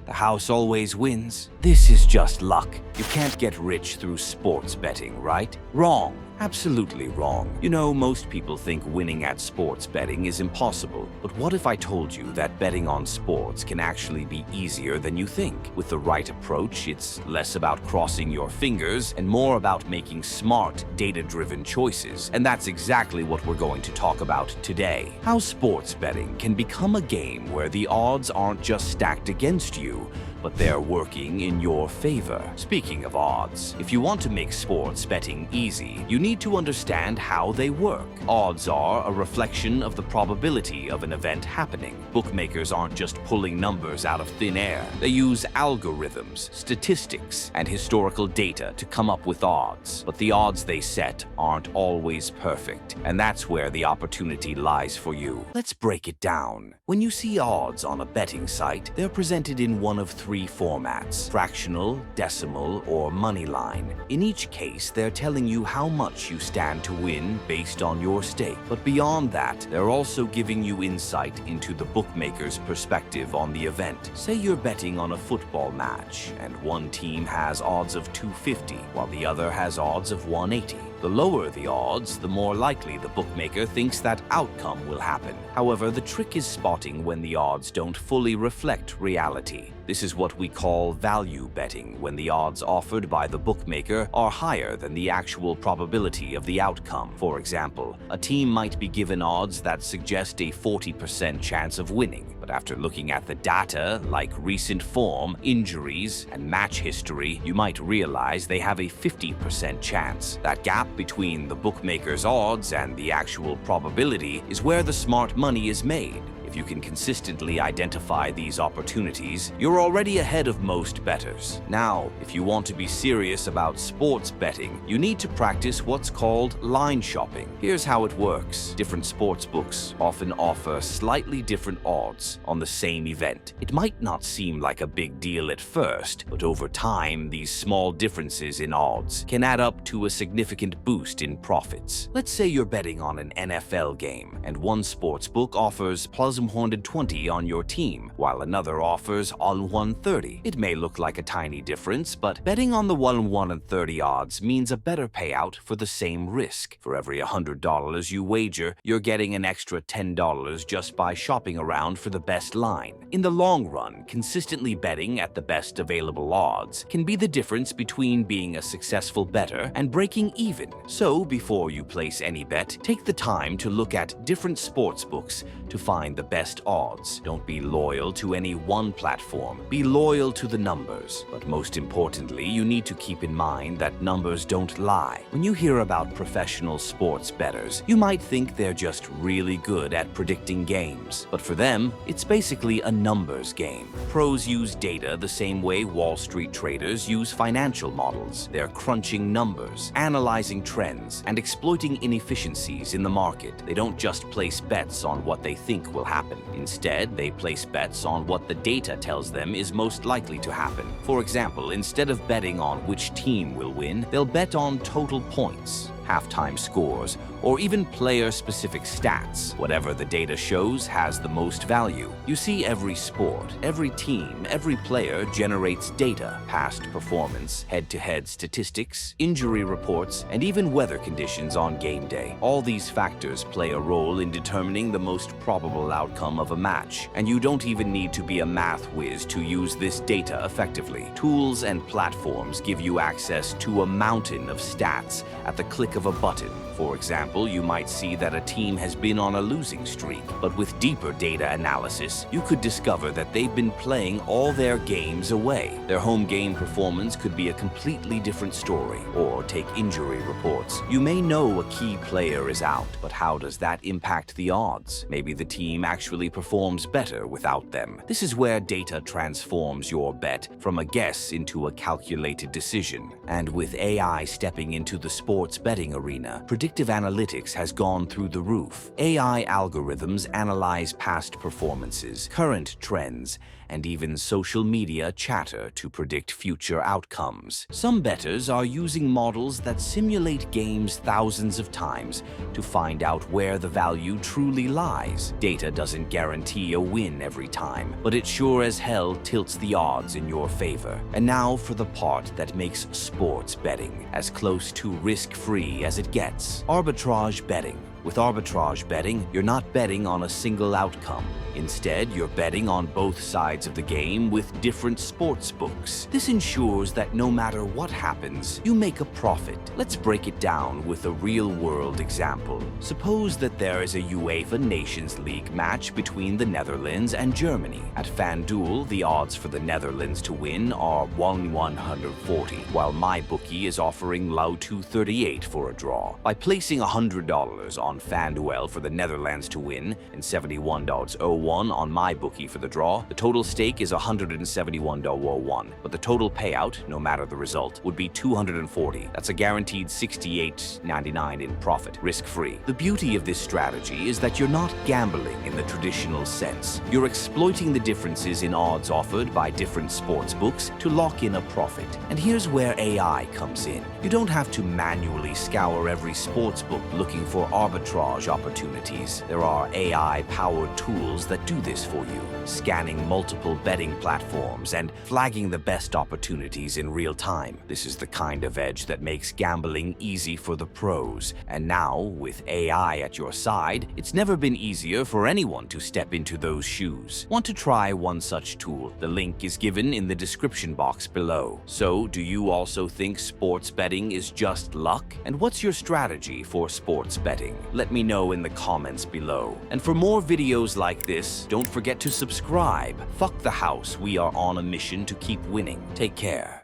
The house always wins. This is just luck. You can't get rich through sports betting, right? Wrong. Absolutely wrong. You know, most people think winning at sports betting is impossible. But what if I told you that betting on sports can actually be easier than you think? With the right approach, it's less about crossing your fingers and more about making smart, data-driven choices. And that's exactly what we're going to talk about today. How sports betting can become a game where the odds aren't just stacked against you, but they're working in your favor. Speaking of odds, if you want to make sports betting easy, you need to understand how they work. Odds are a reflection of the probability of an event happening. Bookmakers aren't just pulling numbers out of thin air. They use algorithms, statistics, and historical data to come up with odds. But the odds they set aren't always perfect, and that's where the opportunity lies for you. Let's break it down. When you see odds on a betting site, they're presented in one of three formats: fractional, decimal, or money line. In each case, they're telling you how much you stand to win based on your stake. But beyond that, they're also giving you insight into the bookmaker's perspective on the event. Say you're betting on a football match, and one team has odds of 250, while the other has odds of 180. The lower the odds, the more likely the bookmaker thinks that outcome will happen. However, the trick is spotting when the odds don't fully reflect reality. This is what we call value betting, when the odds offered by the bookmaker are higher than the actual probability of the outcome. For example, a team might be given odds that suggest a 40% chance of winning, but after looking at the data, like recent form, injuries, and match history, you might realize they have a 50% chance. That gap between the bookmaker's odds and the actual probability is where the smart money is made. If you can consistently identify these opportunities, you're already ahead of most bettors. Now, if you want to be serious about sports betting, you need to practice what's called line shopping. Here's how it works. Different sports books often offer slightly different odds on the same event. It might not seem like a big deal at first, but over time, these small differences in odds can add up to a significant boost in profits. Let's say you're betting on an NFL game, and one sports book offers plus 120 on your team, while another offers on 130. It may look like a tiny difference, but betting on the 130 odds means a better payout for the same risk. For every $100 you wager, you're getting an extra $10 just by shopping around for the best line. In the long run, consistently betting at the best available odds can be the difference between being a successful bettor and breaking even. So, before you place any bet, take the time to look at different sports books to find the best odds. Don't be loyal to any one platform. Be loyal to the numbers. But most importantly, you need to keep in mind that numbers don't lie. When you hear about professional sports bettors, you might think they're just really good at predicting games. But for them, it's basically a numbers game. Pros use data the same way Wall Street traders use financial models. They're crunching numbers, analyzing trends, and exploiting inefficiencies in the market. They don't just place bets on what they think will happen. Instead, they place bets on what the data tells them is most likely to happen. For example, instead of betting on which team will win, they'll bet on total points, halftime scores, or even player-specific stats. Whatever the data shows has the most value. You see, every sport, every team, every player generates data: past performance, head-to-head statistics, injury reports, and even weather conditions on game day. All these factors play a role in determining the most probable outcome of a match, and you don't even need to be a math whiz to use this data effectively. Tools and platforms give you access to a mountain of stats at the click of a button. For example, you might see that a team has been on a losing streak, but with deeper data analysis, you could discover that they've been playing all their games away. Their home game performance could be a completely different story. Or take injury reports. You may know a key player is out, but how does that impact the odds? Maybe the team actually performs better without them. This is where data transforms your bet from a guess into a calculated decision. And with AI stepping into the sports betting arena, predictive analytics has gone through the roof. AI algorithms analyze past performances, current trends, and even social media chatter to predict future outcomes. Some bettors are using models that simulate games thousands of times to find out where the value truly lies. Data doesn't guarantee a win every time, but it sure as hell tilts the odds in your favor. And now for the part that makes sports betting as close to risk-free as it gets: arbitrage betting. With arbitrage betting, you're not betting on a single outcome. Instead, you're betting on both sides of the game with different sports books. This ensures that no matter what happens, you make a profit. Let's break it down with a real-world example. Suppose that there is a UEFA Nations League match between the Netherlands and Germany. At FanDuel, the odds for the Netherlands to win are 1/140, while MyBookie is offering low 238 for a draw. By placing $100 on FanDuel for the Netherlands to win and $71.01 on MyBookie for the draw, the total stake is $171.01, but the total payout, no matter the result, would be $240. That's a guaranteed $68.99 in profit, risk-free. The beauty of this strategy is that you're not gambling in the traditional sense. You're exploiting the differences in odds offered by different sports books to lock in a profit. And here's where AI comes in. You don't have to manually scour every sports book looking for arbitrage opportunities. There are AI-powered tools that do this for you, scanning multiple betting platforms and flagging the best opportunities in real time. This is the kind of edge that makes gambling easy for the pros. And now, with AI at your side, it's never been easier for anyone to step into those shoes. Want to try one such tool? The link is given in the description box below. So, do you also think sports betting is just luck? And what's your strategy for sports betting? Let me know in the comments below. And for more videos like this, don't forget to subscribe. Fuck the house, we are on a mission to keep winning. Take care.